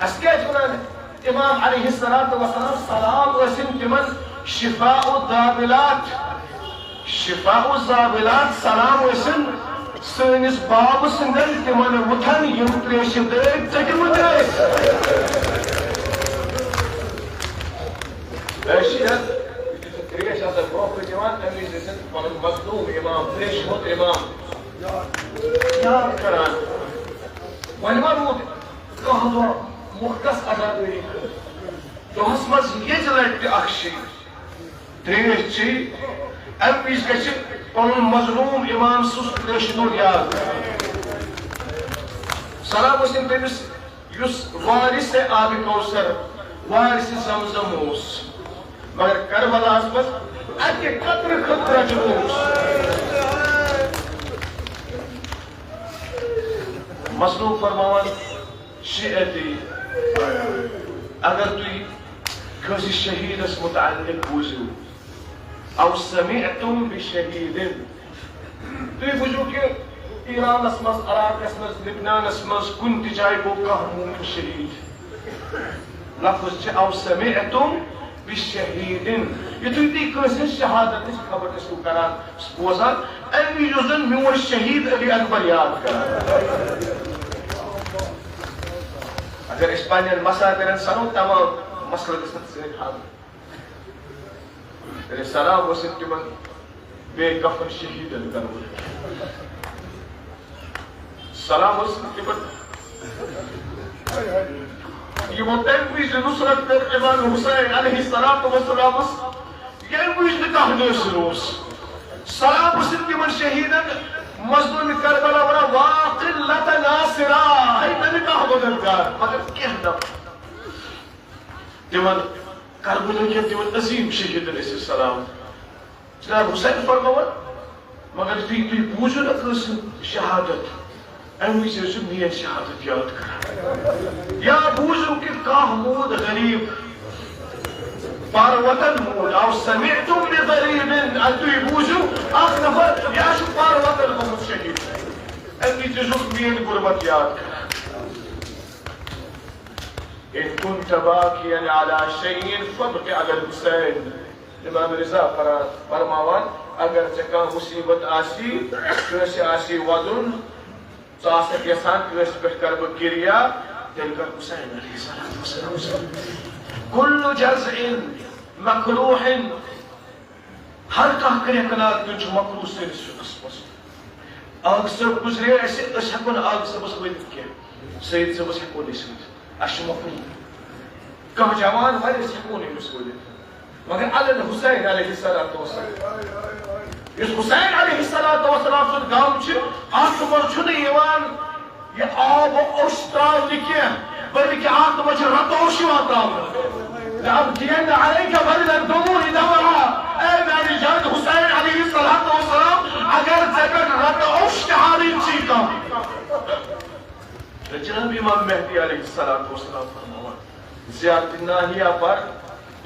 اسکیت ونان امام علیہ السلام سلام وسیم تمن شفاء الضابلات سلام وسیم سنس باب سندن تمن وتھن یم تریش دٲدۍ ژٔٹمٕتۍ ٲسۍ تریش آسان برونٛہہ کُن یِوان تمہِ وِزِ ٲسۍ پنُن مظلوٗم امام تریشہِ ہُنٛد امام یاد کران وۄنۍ ما روٗد کانٛہہ دۄہ مختص عزادٲری دۄہس منٛز ییٚتہِ لٹہِ تہِ اکھ شیٚیہِ تریش چیٚیہِ امہِ وِزِ گژھِ پنُن مظلوٗم امام سُنٛد تریشہِ دۄد یاد سلام ٲسِن تٔمِس یُس وارثِ آبِ کوثر وارثِ زمزم اوس مگر کربلاہس منٛز اکہِ قطرٕ خٲطرٕ رجب اوس مظلوم فرماوان شیعتی اگر تُہۍ کٲنٛسہِ شہیدس متعلق بوٗزِو او سمعتم بشہیدن تُہۍ بوٗزِو کہِ ایرانس منٛز عراقس منٛز لبنانس منٛز کُنہِ تہِ جایہِ گوٚو کانٛہہ موٗمِن شہیٖد لفظ چھِ او سمعتم بشہیدن یُتھُے تُہۍ کٲنٛسہِ ہٕنٛز شہادتٕچ خبر ٲسِو کران بوزان امہِ وِزِ اوس زن میون شہیٖد علی اکبر یاد کران اگر أسۍ پننٮ۪ن مسافرن سنو تمام مسلہٕ گژھن سۭتۍ حل تیٚلہِ سلام ٲسِن تِمن بیٚیہِ کفن شہیٖدن کرُن سلام ٲسِن تِمن یِمو تمہِ وِزِ نصرت کٔر امام حسین علیہ السلامس ییٚمہِ وِزِ نہٕ کانٛہہ نٲصِر اوس سلام ٲسِن تِمن شہیٖدن مظلوٗمِ کربلا ونان واقلت ناصرا ہے نہٕ کانٛہہ مددگار مگر کینٛہہ دۄہ تِمن کربلا کٮ۪ن تِمن عظیٖم شہیٖدن ٲسِو سلام جناب حسین فرماوان مگر یُتھُے تُہۍ بوٗزِو نا کٲنٛسہِ شہادت امہِ وِزِ ٲسِو میٲنۍ شہادت یاد کران یا بوٗزِو کہِ کانٛہہ موٗد غریٖب پاروتن موٗد او سمعتم بغریٖبن تُہۍ بوٗزِو اکھ نفر یہِ چھُ پاروتن گوٚمُت شہیٖد امہِ وِزِ ٲسِو میٲنۍ غُربت یاد کران إن كنت باكيا على شيء فابق على الحسين امام رضا فرماوان اگر ژےٚ کانٛہہ مُصیبت آسی کٲنٛسہِ آسی ودُن ژٕ آسکھ یژھان کٲنٛسہِ پٮ۪ٹھ کرٕ بہٕ گِریا تیٚلہِ کر حسین علیہ السلام كل جزع مكروح ہر کانٛہہ کرے کنال دیُن چھُ مکروٗہ سٲنِس فِقس منٛز آگ صٲب گُزرے اسہِ أسۍ ہٮ۪کو نہٕ آگ صٲبس ؤنِتھ کینٛہہ سعید صٲبس ہٮ۪کو نہٕ أسۍ ؤنِتھ اسہِ چھُ مکروٗہ کانٛہہ جوان ونہِ أسۍ ہٮ۪کو نہٕ أمِس ؤنِتھ مگر علن حسین علیہ السلام یُس حسین علیہ السلام سُنٛد غم چھُ اتھ منٛز چھُنہٕ یِوان یہِ آب اوٚش تراونہٕ کینٛہہ بٔلکہِ اتھ منٛز چھُ رتوش یِوان تراونہٕ لأبدين عليك بدل الدموع دمعا اے میری جان حسین علیہ السلام اگر زبر رد اوش حالین چیتا جناب امام مہدی علیہ السلام فرماوان زیادتی ناہیہ پر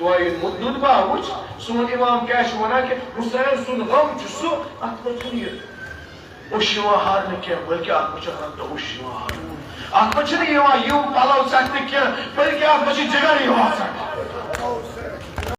دعائی مدد باوچ سون امام کیا چھُ ونان کہ حسین سُنٛد غم چھُ سُہ اتھ منٛز چھُنہٕ یہِ اوٚش یِوان ہارنہٕ کینٛہہ بلکہِ اتھ منٛز چھُ رد اوٚش یِوان ہارنہٕ اتھ منٛز چھُنہٕ یِوان یِم پلو ژٹنہٕ کینٛہہ بلکہِ اتھ منٛز چھُ جگر یِوان ژٹنہٕ